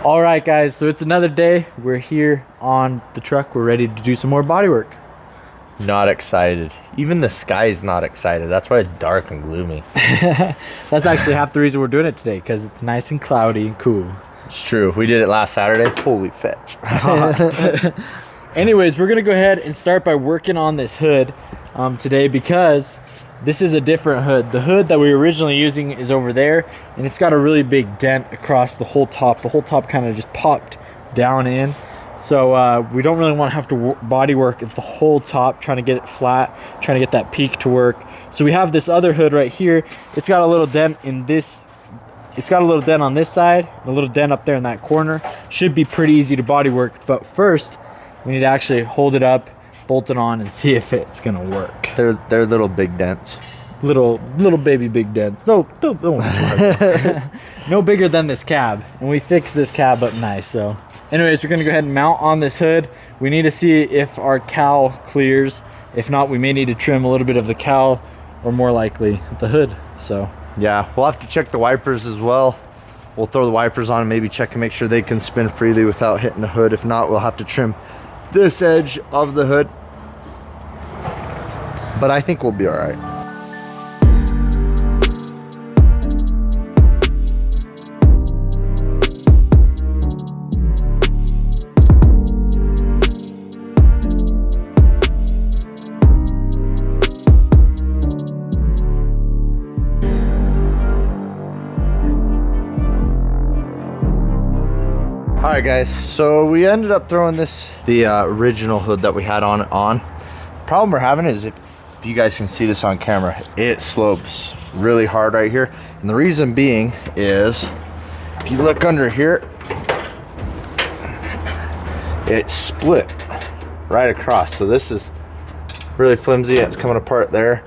All right, guys, so it's another day. We're here on the truck. We're ready to do some more body work. Not excited. Even the sky is not excited. That's why it's dark and gloomy. That's actually half the reason we're doing it today, because it's nice and cloudy and cool. It's true. We did it last Saturday. Holy fetch. Anyways, we're gonna go ahead and start by working on this hood today, because this is a different hood. The hood that we were originally using is over there, and it's got a really big dent across the whole top. The whole top kind of just popped down in. So we don't really want to have to body work at the whole top, trying to get it flat, trying to get that peak to work. So we have this other hood right here. It's got a little dent in this. It's got a little dent on this side, a little dent up there in that corner. Should be pretty easy to body work, but first we need to actually hold it up, bolt it on, and see if it's gonna work. They're little big dents. Little baby big dents. No, don't no bigger than this cab, and we fixed this cab up nice. So anyways, we're gonna go ahead and mount on this hood. We need to see if our cowl clears. If not, we may need to trim a little bit of the cowl, or more likely the hood. So yeah, we'll have to check the wipers as well. We'll throw the wipers on and maybe check and make sure they can spin freely without hitting the hood. If not, we'll have to trim this edge of the hood. But I think we'll be all right. All right, guys, so we ended up throwing the original hood that we had on. The problem we're having is, if you guys can see this on camera, it slopes really hard right here. And the reason being is, if you look under here, it split right across. So this is really flimsy. It's coming apart there.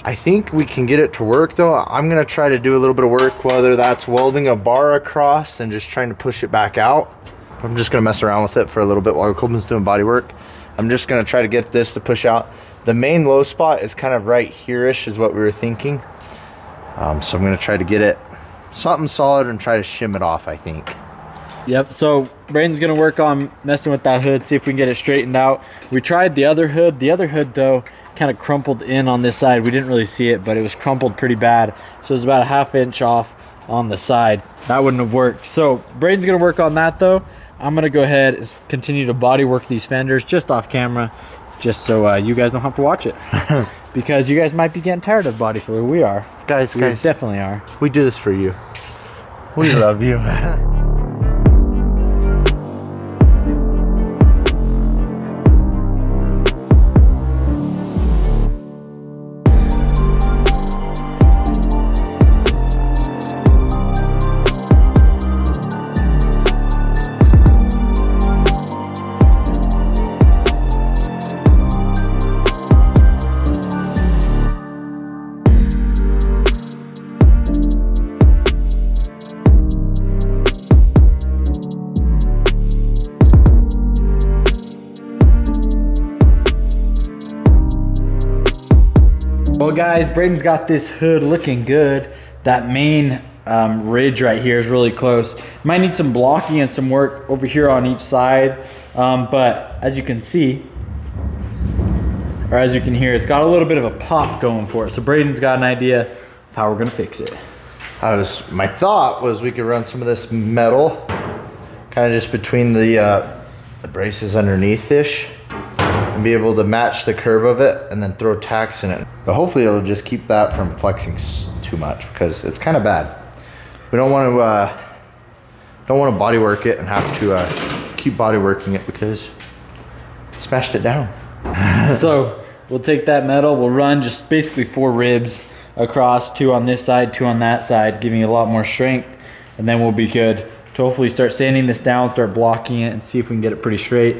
I think we can get it to work though. I'm gonna try to do a little bit of work, whether that's welding a bar across and just trying to push it back out. I'm just gonna mess around with it for a little bit while Coleman's doing body work. I'm just gonna try to get this to push out. The main low spot is kind of right here-ish is what we were thinking. So I'm gonna try to get it something solid and try to shim it off, I think. yep, so Braden's gonna work on messing with that hood, see if we can get it straightened out. We tried the other hood. The other hood though kind of crumpled in on this side. We didn't really see it, but it was crumpled pretty bad. So it was about a 1/2 inch off on the side. That wouldn't have worked. So Braden's gonna work on that though. I'm gonna go ahead and continue to body work these fenders just off camera, just so you guys don't have to watch it. Because you guys might be getting tired of body filler. We are. Guys, we definitely are. We do this for you. We love you. Well guys, Braden's got this hood looking good. That main ridge right here is really close. Might need some blocking and some work over here on each side. But as you can see, or as you can hear, it's got a little bit of a pop going for it. So Braden's got an idea of how we're gonna fix it. My thought was we could run some of this metal kind of just between the braces underneath-ish, and be able to match the curve of it and then throw tacks in it. But hopefully it'll just keep that from flexing too much, because it's kind of bad. We don't want to body work it and have to keep body working it because smashed it down. So we'll take that metal, we'll run just basically 4 ribs across, 2 on this side, 2 on that side, giving it a lot more strength, and then we'll be good to hopefully start sanding this down, start blocking it, and see if we can get it pretty straight.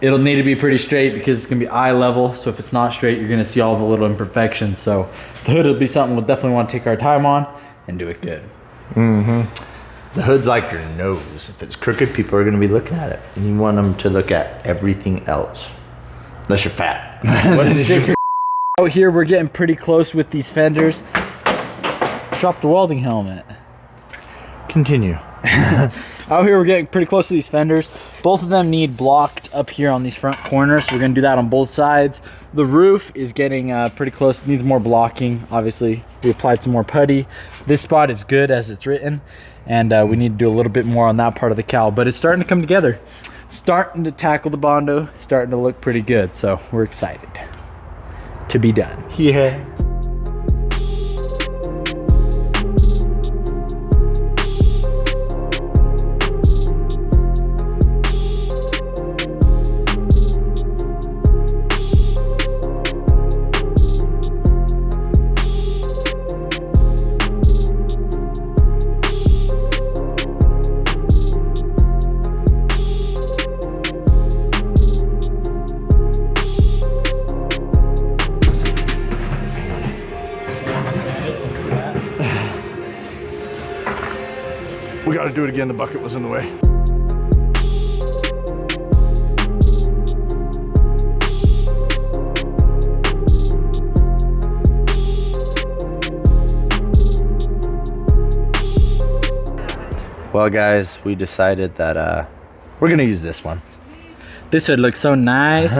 It'll need to be pretty straight because it's gonna be eye level, so if it's not straight, you're gonna see all the little imperfections. So the hood will be something we'll definitely want to take our time on and do it good. The hood's like your nose. If it's crooked, people are gonna be looking at it, and you want them to look at everything else. Unless you're fat. What did you say? Out here, we're getting pretty close with these fenders. Drop the welding helmet. Continue. Out here we're getting pretty close to these fenders. Both of them need blocked up here on these front corners, so we're gonna do that on both sides. The roof is getting pretty close, needs more blocking. Obviously we applied some more putty. This spot is good as it's written, and we need to do a little bit more on that part of the cowl, but it's starting to come together. Starting to tackle the Bondo, starting to look pretty good, so we're excited to be done. Yeah. We got to do it again. The bucket was in the way. Well, guys, we decided that we're going to use this one. This hood looks so nice.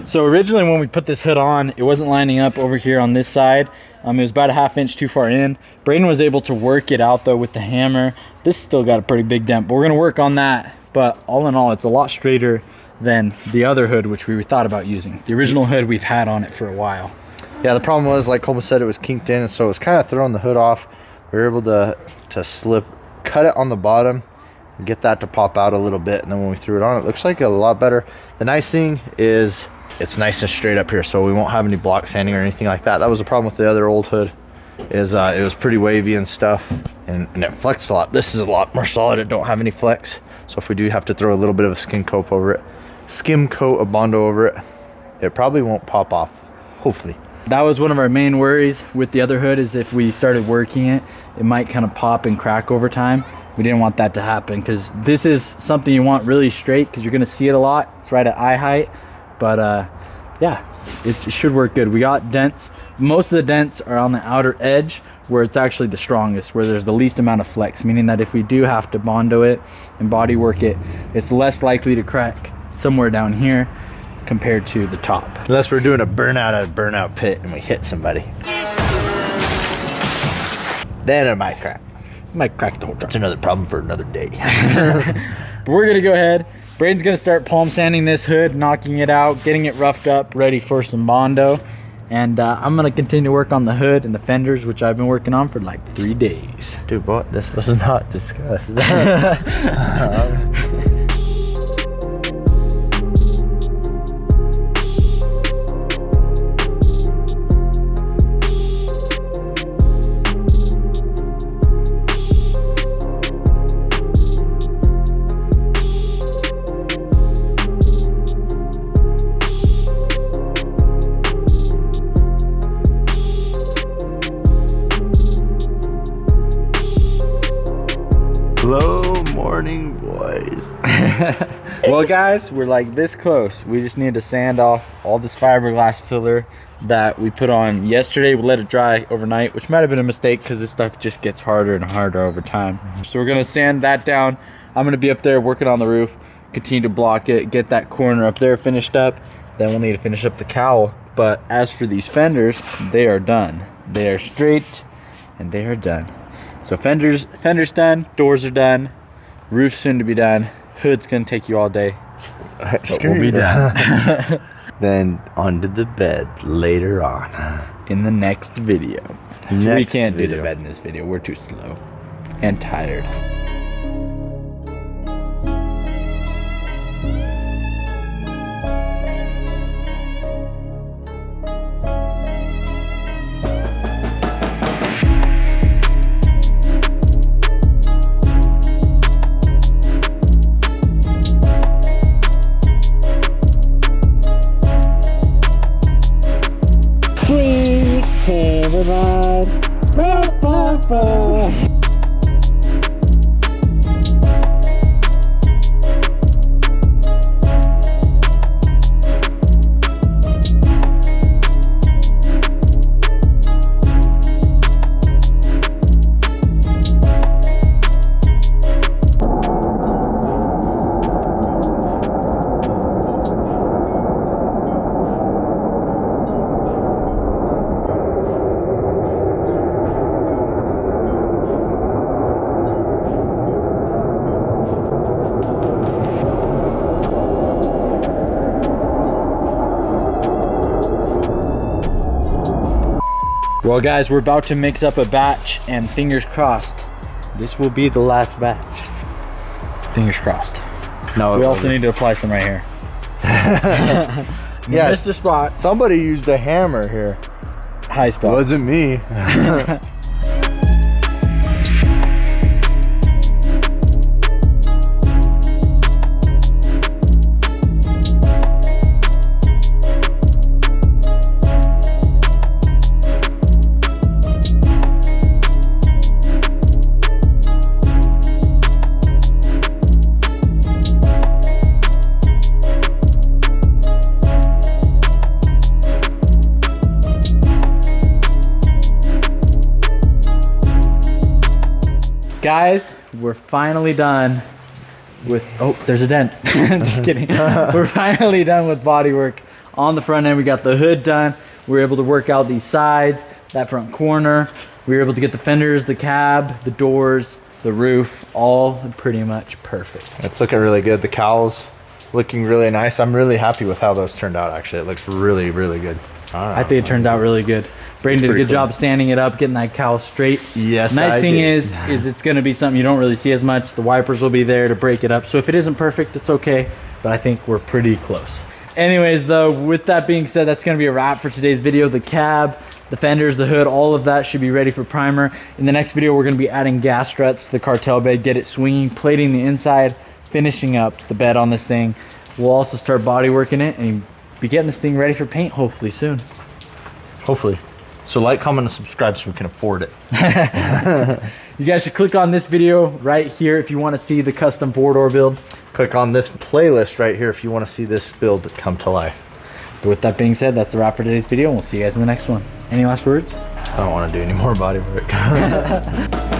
So originally when we put this hood on, it wasn't lining up over here on this side. It was about a 1/2 inch too far in. Braden was able to work it out though with the hammer. This still got a pretty big dent, but we're gonna work on that. But all in all, it's a lot straighter than the other hood, which we thought about using. The original hood we've had on it for a while. Yeah, the problem was, like Colby said, it was kinked in, and so it was kind of throwing the hood off. We were able to cut it on the bottom, and get that to pop out a little bit, and then when we threw it on, it looks like a lot better. The nice thing is it's nice and straight up here, so we won't have any block sanding or anything like that. That was the problem with the other old hood, is it was pretty wavy and stuff, and it flexed a lot. This is a lot more solid. It don't have any flex, so if we do have to throw a little bit of a skim coat of Bondo over it, it probably won't pop off, hopefully. That was one of our main worries with the other hood, is if we started working it, it might kind of pop and crack over time. We didn't want that to happen, because this is something you want really straight, because you're going to see it a lot. It's right at eye height, but yeah, it should work good. We got dents. Most of the dents are on the outer edge, where it's actually the strongest, where there's the least amount of flex, meaning that if we do have to Bondo it and bodywork it, it's less likely to crack somewhere down here compared to the top. Unless we're doing a burnout at a burnout pit and we hit somebody, then it might crack. Might crack the whole truck. That's another problem for another day. But we're gonna go ahead. Braden's gonna start palm sanding this hood, knocking it out, getting it roughed up, ready for some Bondo. And I'm gonna continue to work on the hood and the fenders, which I've been working on for like 3 days. Dude, what? This was not discussed. Hello, morning, boys. Well, guys, we're like this close. We just need to sand off all this fiberglass filler that we put on yesterday. We let it dry overnight, which might have been a mistake, because this stuff just gets harder and harder over time. So we're gonna sand that down. I'm gonna be up there working on the roof, continue to block it, get that corner up there finished up. Then we'll need to finish up the cowl. But as for these fenders, they are done. They are straight and they are done. So fenders done, doors are done, roof soon to be done, hood's gonna take you all day, but we'll be done. Then onto the bed later on. In the next video. We can't do the bed in this video, we're too slow and tired. Well guys, we're about to mix up a batch, and fingers crossed, this will be the last batch. Fingers crossed. No, we also need to apply some right here. Yeah, missed the spot. Somebody used a hammer here. High spots. Wasn't me. Guys, we're finally done with, oh, there's a dent. Just kidding. We're finally done with Bodywork. On the front end, we got the hood done. We were able to work out these sides, that front corner. We were able to get the fenders, the cab, the doors, the roof, all pretty much perfect. It's looking really good. The cowls looking really nice. I'm really happy with how those turned out, actually. It looks really, really good. I think it turned out really good. Braden did a good job standing it up, getting that cowl straight. Yes, nice thing is it's going to be something you don't really see as much. The wipers will be there to break it up. So if it isn't perfect, it's okay. But I think we're pretty close. Anyways, though, with that being said, that's going to be a wrap for today's video. The cab, the fenders, the hood, all of that should be ready for primer. In the next video, we're going to be adding gas struts to the cartel bed, get it swinging, plating the inside, finishing up the bed on this thing. We'll also start body working it and be getting this thing ready for paint hopefully soon. Hopefully. So like, comment, and subscribe so we can afford it. You guys should click on this video right here if you want to see the custom 4-door build. Click on this playlist right here if you want to see this build come to life. But with that being said, that's the wrap for today's video, and we'll see you guys in the next one. Any last words? I don't want to do any more body work.